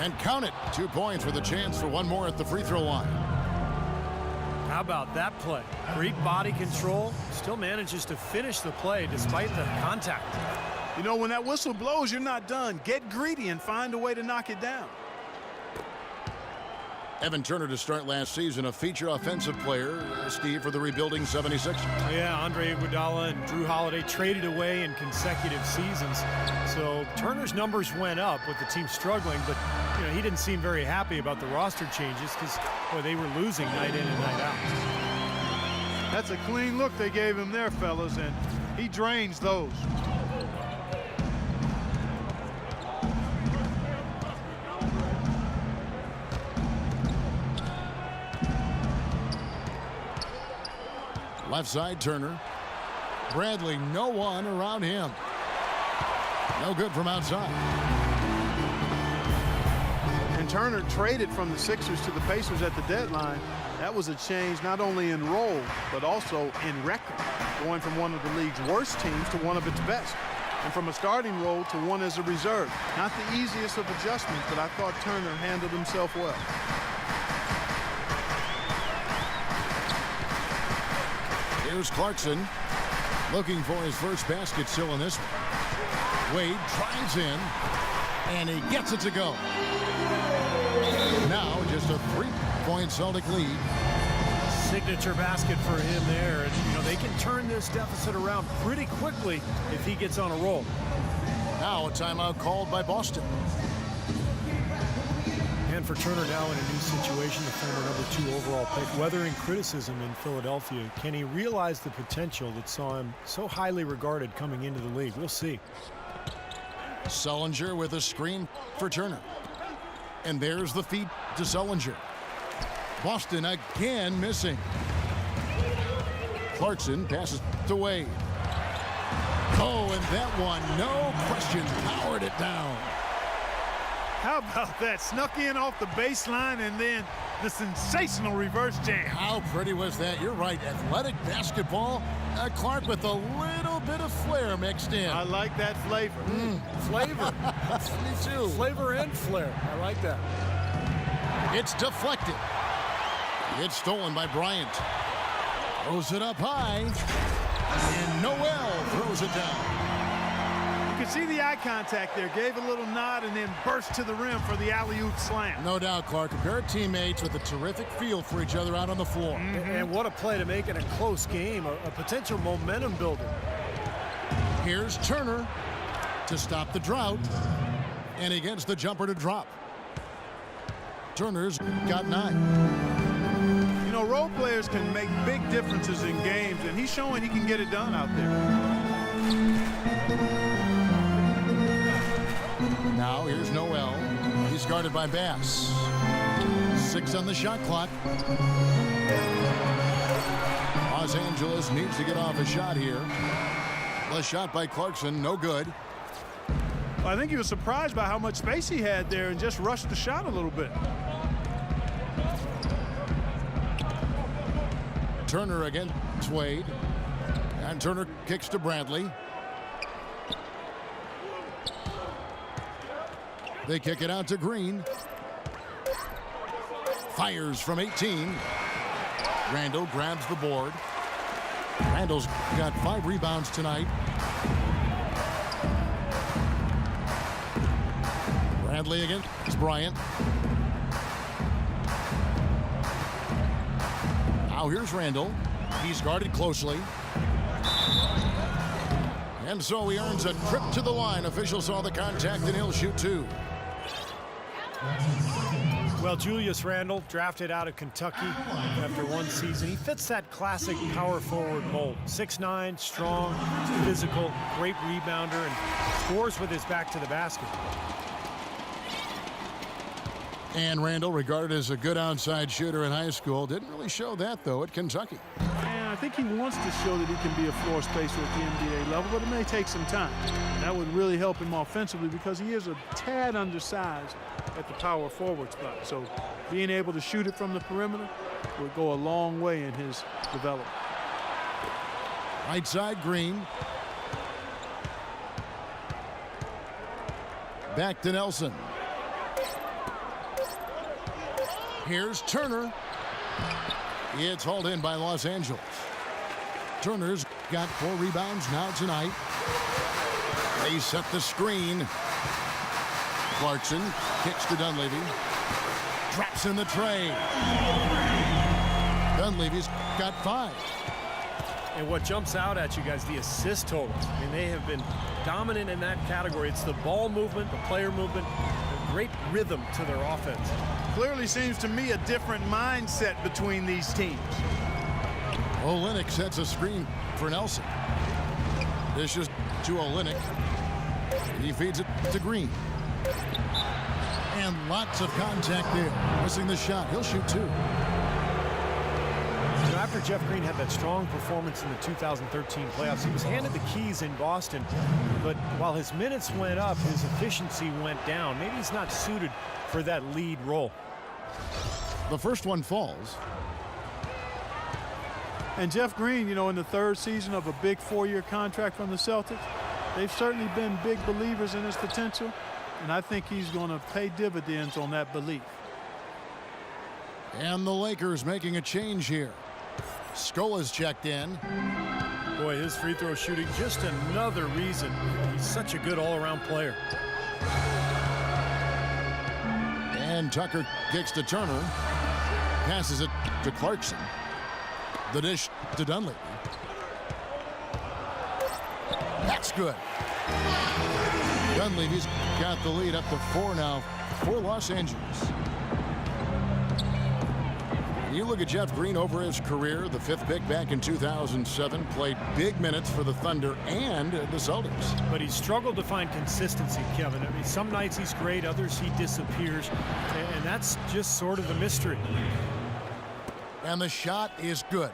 And count it. 2 points with a chance for one more at the free throw line. How about that play? Great body control. Still manages to finish the play despite the contact. You know, when that whistle blows, you're not done. Get greedy and find a way to knock it down. Evan Turner to start last season, a feature offensive player, Steve, for the rebuilding 76ers. Yeah, Andre Iguodala and Drew Holiday traded away in consecutive seasons. So Turner's numbers went up with the team struggling, but you know, he didn't seem very happy about the roster changes because they were losing night in and night out. That's a clean look they gave him there, fellas, and he drains those. Left side, Turner. Bradley, no one around him. No good from outside. And Turner traded from the Sixers to the Pacers at the deadline. That was a change not only in role, but also in record. Going from one of the league's worst teams to one of its best. And from a starting role to one as a reserve. Not the easiest of adjustments, but I thought Turner handled himself well. Here's Clarkson looking for his first basket still in this one. Wade drives in, and he gets it to go. Now just a 3-point Celtic lead. Signature basket for him there. And, you know, they can turn this deficit around pretty quickly if he gets on a roll. Now a timeout called by Boston. And for Turner now in a new situation, the former #2 overall pick, weathering criticism in Philadelphia. Can he realize the potential that saw him so highly regarded coming into the league? We'll see. Sullinger with a screen for Turner. And there's the feed to Sullinger. Boston again missing. Clarkson passes to Wade. Oh, and that one, no question, powered it down. How about that? Snuck in off the baseline and then the sensational reverse jam. How pretty was that? You're right. Athletic basketball. Clark with a little bit of flair mixed in. I like that flavor. Flavor. Me too. Flavor and flair. I like that. It's deflected. It's stolen by Bryant. Throws it up high. And Noel throws it down. You can see the eye contact there. Gave a little nod and then burst to the rim for the alley-oop slam. No doubt, Clark. A pair of teammates with a terrific feel for each other out on the floor. And what a play to make in a close game. A potential momentum builder. Here's Turner to stop the drought. And he gets the jumper to drop. Turner's got 9. You know, role players can make big differences in games, and he's showing he can get it done out there. Now here's Noel. He's guarded by Bass. 6 on the shot clock. Los Angeles needs to get off a shot here. The shot by Clarkson, no good. Well, I think he was surprised by how much space he had there and just rushed the shot a little bit. Turner against Wade. And Turner kicks to Bradley. They kick it out to Green. Fires from 18. Randall grabs the board. Randall's got 5 rebounds tonight. Bradley against Bryant. Now here's Randall. He's guarded closely. And so he earns a trip to the line. Officials saw the contact and he'll shoot 2. Well, Julius Randle, drafted out of Kentucky after 1 season. He fits that classic power forward mold. 6'9", strong, physical, great rebounder, and scores with his back to the basket. And Randall, regarded as a good outside shooter in high school, didn't really show that, though, at Kentucky. And I think he wants to show that he can be a floor spacer at the NBA level, but it may take some time. That would really help him offensively because he is a tad undersized at the power forward spot. So being able to shoot it from the perimeter would go a long way in his development. Right side, Green. Back to Nelson. Here's Turner. It's hauled in by Los Angeles. Turner's got 4 rebounds now tonight. They set the screen. Clarkson kicks to Dunleavy. Traps in the tray. Dunleavy's got 5. And what jumps out at you guys, the assist totals. I mean, they have been dominant in that category. It's the ball movement, the player movement, a great rhythm to their offense. Clearly seems to me a different mindset between these teams. Olynyk sets a screen for Nelson. Dishes to Olynyk. He feeds it to Green. And lots of contact there. Missing the shot. He'll shoot 2. After Jeff Green had that strong performance in the 2013 playoffs, he was handed the keys in Boston, but while his minutes went up, his efficiency went down. Maybe he's not suited for that lead role. The first one falls. And Jeff Green, you know, in the 3rd season of a big 4-year contract from the Celtics, they've certainly been big believers in his potential, and I think he's going to pay dividends on that belief. And the Lakers making a change here. Scola's checked in. Boy, his free throw shooting, just another reason he's such a good all-around player. And Tucker kicks to Turner. Passes it to Clarkson. The dish to Dunleavy. That's good. Dunleavy's got the lead up to 4 now for Los Angeles. You look at Jeff Green over his career, the 5th pick back in 2007, played big minutes for the Thunder and the Celtics. But he struggled to find consistency, Kevin. I mean, some nights he's great, others he disappears, and that's just sort of the mystery. And the shot is good.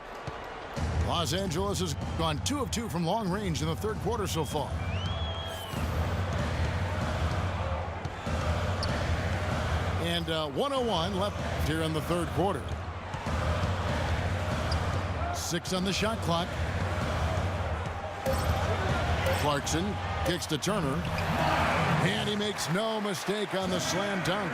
Los Angeles has gone 2 of 2 from long range in the 3rd quarter so far. And 1:01 left here in the 3rd quarter. 6 on the shot clock. Clarkson kicks to Turner. And he makes no mistake on the slam dunk.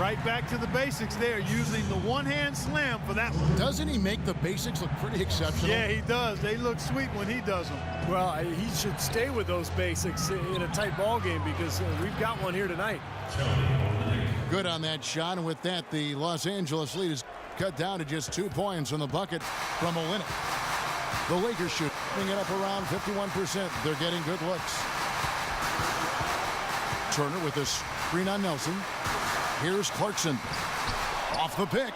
Right back to the basics there, using the one-hand slam for that one. Doesn't he make the basics look pretty exceptional? Yeah, he does. They look sweet when he does them. Well, he should stay with those basics in a tight ball game because we've got one here tonight. Good on that shot, and with that, the Los Angeles lead is cut down to just 2 points on the bucket from Olynyk. The Lakers shooting it up around 51%. They're getting good looks. Turner with a screen on Nelson. Here's Clarkson. Off the pick.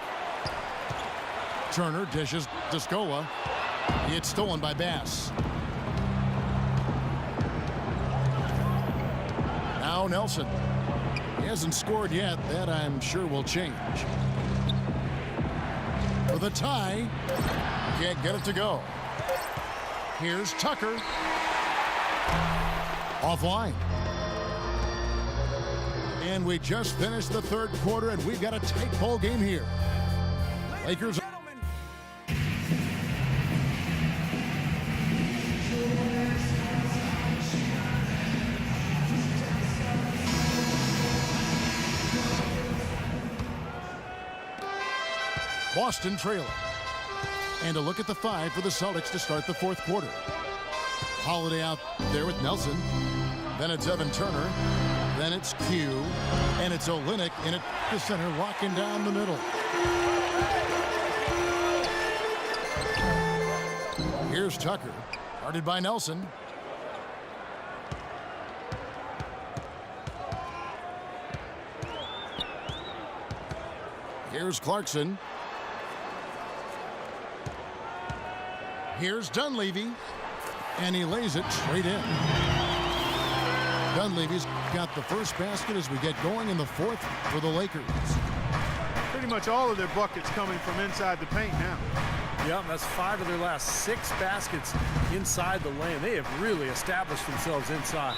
Turner dishes to Scola. It's stolen by Bass. Now Nelson. He hasn't scored yet. That, I'm sure, will change. For the tie. Can't get it to go. Here's Tucker. Offline. And we just finished the 3rd quarter, and we've got a tight ball game here. Lakers. Boston trailing. And a look at the 5 for the Celtics to start the 4th quarter. Holiday out there with Nelson. Then it's Evan Turner. Then it's Q. And it's Olynyk in at the center, locking down the middle. Here's Tucker. Guarded by Nelson. Here's Clarkson. Here's Dunleavy. And he lays it straight in. Dunleavy's got the first basket as we get going in the 4th for the Lakers. Pretty much all of their buckets coming from inside the paint now. Yeah, that's 5 of their last 6 baskets inside the lane. They have really established themselves inside.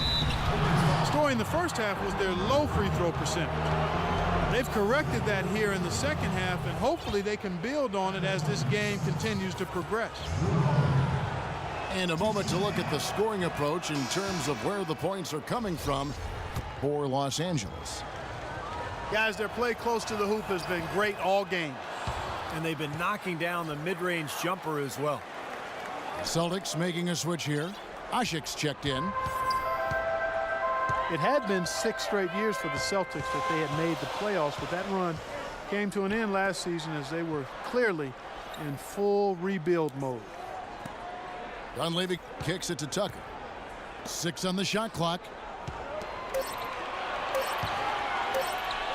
Story in the first half was their low free throw percentage. They've corrected that here in the 2nd half, and hopefully they can build on it as this game continues to progress. And a moment to look at the scoring approach in terms of where the points are coming from for Los Angeles. Guys, their play close to the hoop has been great all game. And they've been knocking down the mid-range jumper as well. Celtics making a switch here. Ashik's checked in. It had been 6 straight years for the Celtics that they had made the playoffs, but that run came to an end last season as they were clearly in full rebuild mode. Dunleavy kicks it to Tucker. 6 on the shot clock.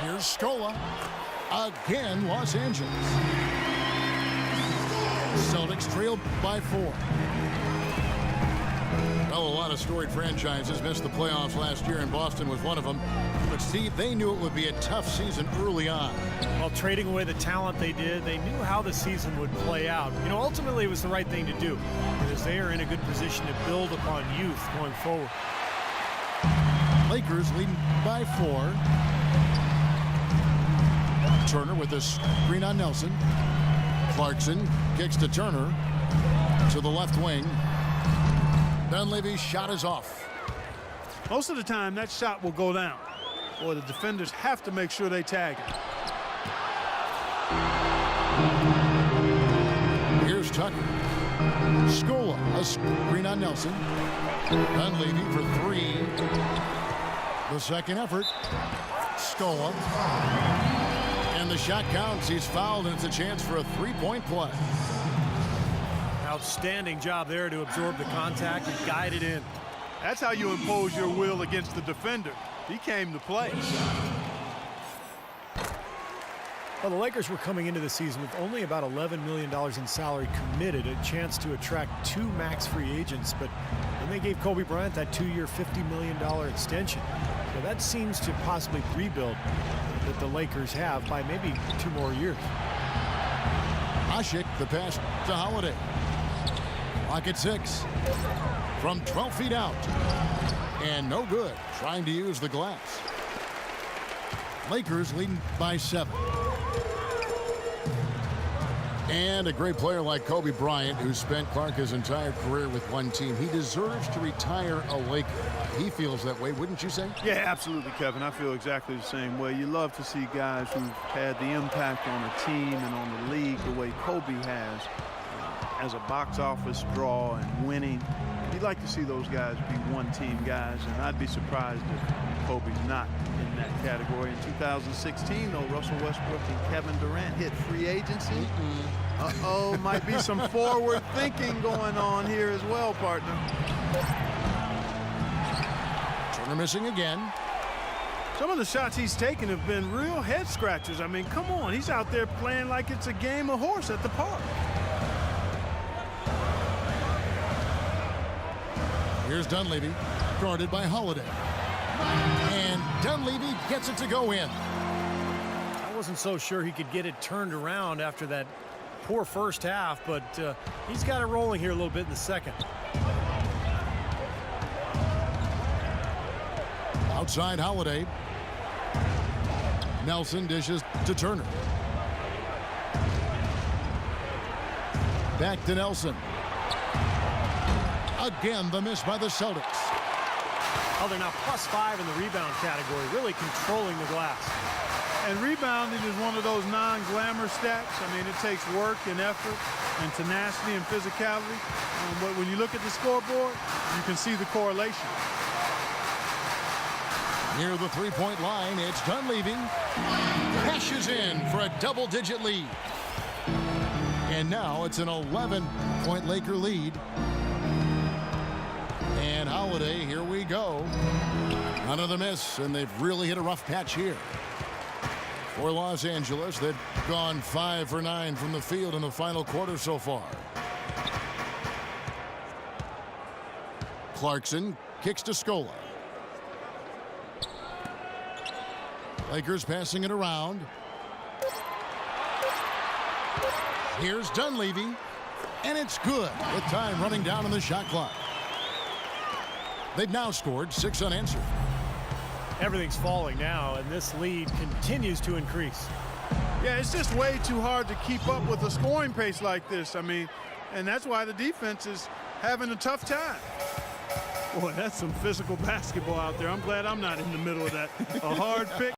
Here's Scola. Again, Los Angeles. Celtics trailed by 4. Well, a lot of storied franchises missed the playoffs last year, and Boston was one of them. But, Steve, they knew it would be a tough season early on. Well, trading away the talent they did, they knew how the season would play out. You know, ultimately it was the right thing to do because they are in a good position to build upon youth going forward. Lakers leading by 4. Turner with a screen on Nelson. Clarkson kicks to Turner to the left wing. Dunleavy's shot is off. Most of the time, that shot will go down. Boy, the defenders have to make sure they tag it. Here's Tucker. Scola, a screen on Nelson. Dunleavy for 3. The second effort. Scola. And the shot counts. He's fouled, and it's a chance for a 3-point play. Outstanding job there to absorb the contact and guide it in. That's how you impose your will against the defender. He came to play. Well, the Lakers were coming into the season with only about $11 million in salary committed, a chance to attract 2 max free agents, but then they gave Kobe Bryant that 2-year, $50 million extension. So that seems to possibly rebuild that the Lakers have by maybe 2 more years. Ashik, the pass to Holiday. Clock at 6. From 12 feet out. And no good. Trying to use the glass. Lakers leading by 7. And a great player like Kobe Bryant, who spent Clark his entire career with one team, he deserves to retire a Laker. He feels that way, wouldn't you say? Yeah, absolutely, Kevin. I feel exactly the same way. You love to see guys who've had the impact on a team and on the league the way Kobe has as a box office draw and winning. You'd like to see those guys be one-team guys, and I'd be surprised if Kobe's not in that category. In 2016, though, Russell Westbrook and Kevin Durant hit free agency. Uh-oh, might be some forward thinking going on here as well, partner. Turner missing again. Some of the shots he's taken have been real head scratchers. I mean, come on, he's out there playing like it's a game of horse at the park. Here's Dunleavy, guarded by Holiday. And Dunleavy gets it to go in. I wasn't so sure he could get it turned around after that poor first half, but he's got it rolling here a little bit in the second. Outside Holiday. Nelson dishes to Turner. Back to Nelson. Again, the miss by the Celtics. Oh, they're now +5 in the rebound category, really controlling the glass. And rebounding is one of those non-glamour stats. I mean, it takes work and effort and tenacity and physicality. But when you look at the scoreboard, you can see the correlation. Near the three-point line, it's Dunleavy. Cashes in for a double-digit lead. And now it's an 11-point Laker lead. And Holiday, here we go. Another miss, and they've really hit a rough patch here. For Los Angeles, they've gone 5 for 9 from the field in the final quarter so far. Clarkson kicks to Scola. Lakers passing it around. Here's Dunleavy, and it's good with time running down on the shot clock. They've now scored 6 unanswered. Everything's falling now, and this lead continues to increase. Yeah, it's just way too hard to keep up with a scoring pace like this. I mean, and that's why the defense is having a tough time. Boy, that's some physical basketball out there. I'm glad I'm not in the middle of that. A hard pick.